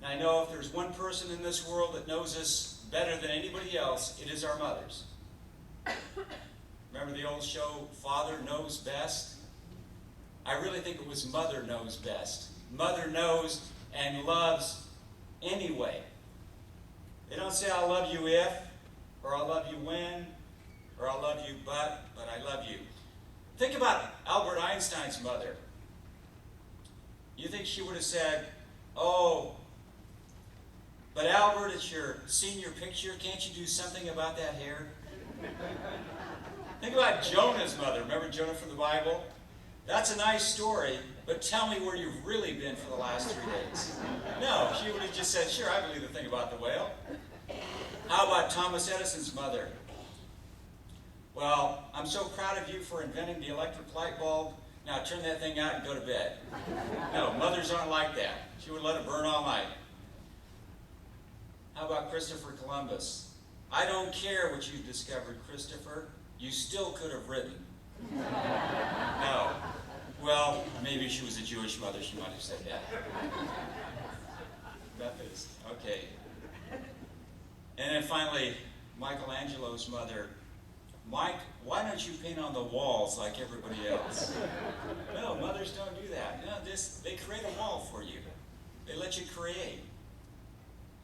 I know if there's one person in this world that knows us better than anybody else, it is our mothers. Remember the old show, Father Knows Best? I really think it was Mother Knows Best. Mother knows and loves anyway. They don't say, I love you if, or I love you when, or I love you but I love you. Think about Albert Einstein's mother. You think she would have said, oh, but Albert, it's your senior picture. Can't you do something about that hair? Think about Jonah's mother. Remember Jonah from the Bible? That's a nice story, but tell me where you've really been for the last 3 days. No, she would have just said, sure, I believe the thing about the whale. How about Thomas Edison's mother? Well, I'm so proud of you for inventing the electric light bulb. Now turn that thing out and go to bed. No, mothers aren't like that. She would let it burn all night. How about Christopher Columbus? I don't care what you've discovered, Christopher. You still could have written. No. Well, maybe she was a Jewish mother. She might have said that. Methodist. Okay. And then finally, Michelangelo's mother. Mike, why don't you paint on the walls like everybody else? No, mothers don't do that. No, they create a wall for you. They let you create.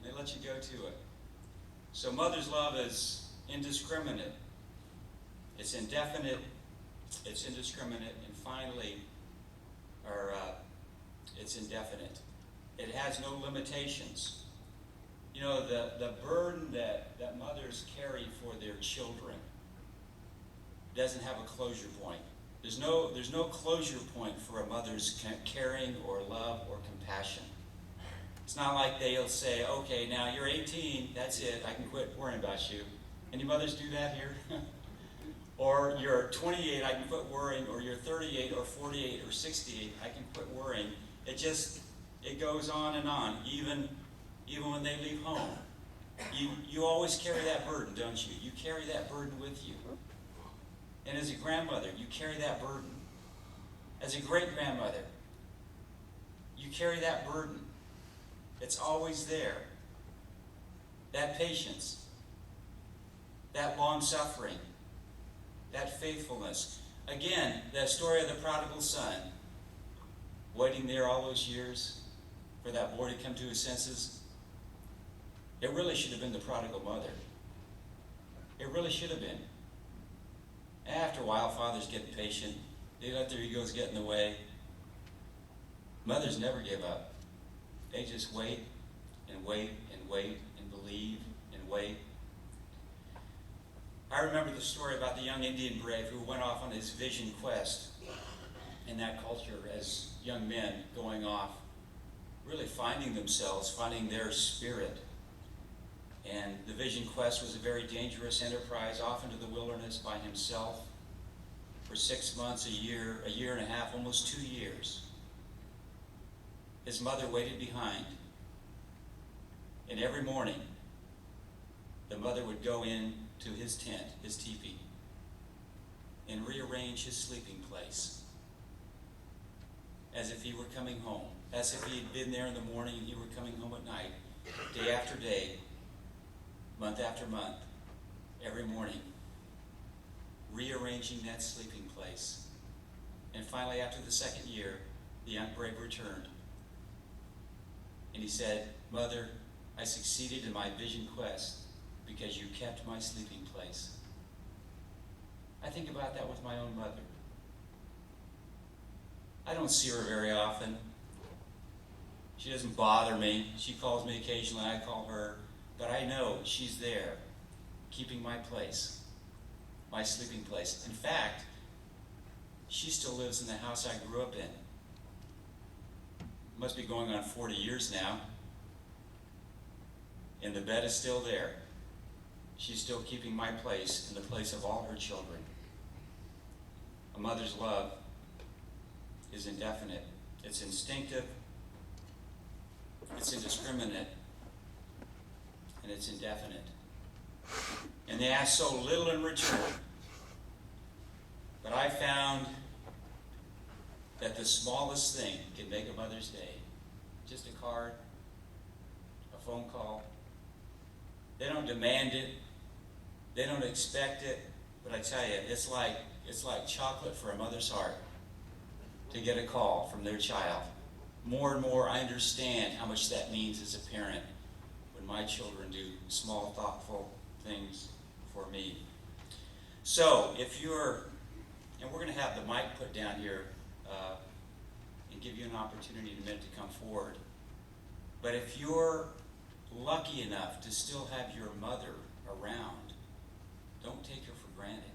They let you go to it. So mother's love is indiscriminate. It's indefinite. It's indiscriminate. And finally, it's indefinite. It has no limitations. You know, the burden that mothers carry for their children doesn't have a closure point. There's no closure point for a mother's caring or love or compassion. It's not like they'll say, okay, now you're 18, that's it, I can quit worrying about you. Any mothers do that here? Or you're 28, I can quit worrying, or you're 38 or 48 or 68, I can quit worrying. It goes on and on, even when they leave home. You always carry that burden, don't you? You carry that burden with you. And as a grandmother, you carry that burden. As a great-grandmother, you carry that burden. It's always there. That patience, that long-suffering, that faithfulness. Again, that story of the prodigal son, waiting there all those years for that boy to come to his senses. It really should have been the prodigal mother. It really should have been. After a while, fathers get impatient. They let their egos get in the way. Mothers never give up. They just wait and wait and wait and believe and wait. I remember the story about the young Indian brave who went off on his vision quest in that culture as young men going off, really finding themselves, finding their spirit. And the vision quest was a very dangerous enterprise, off into the wilderness by himself for 6 months, a year and a half, almost 2 years. His mother waited behind. And every morning, the mother would go in to his tent, his teepee, and rearrange his sleeping place as if he were coming home, as if he had been there in the morning and he were coming home at night, day after day, month after month, every morning, rearranging that sleeping place. And finally, after the second year, the young brave returned. And he said, Mother, I succeeded in my vision quest because you kept my sleeping place. I think about that with my own mother. I don't see her very often. She doesn't bother me. She calls me occasionally, I call her. But I know she's there, keeping my place, my sleeping place. In fact, she still lives in the house I grew up in. Must be going on 40 years now. And the bed is still there. She's still keeping my place in the place of all her children. A mother's love is indefinite. It's instinctive. It's indiscriminate. And it's indefinite. And they ask so little in return. But I found that the smallest thing can make a mother's day. Just a card, a phone call. They don't demand it. They don't expect it. But I tell you, it's like chocolate for a mother's heart to get a call from their child. More and more, I understand how much that means as a parent when my children do small, thoughtful things for me. So, if you're, and we're going to have the mic put down here and give you an opportunity in a minute to come forward. But if you're lucky enough to still have your mother around, don't take her for granted.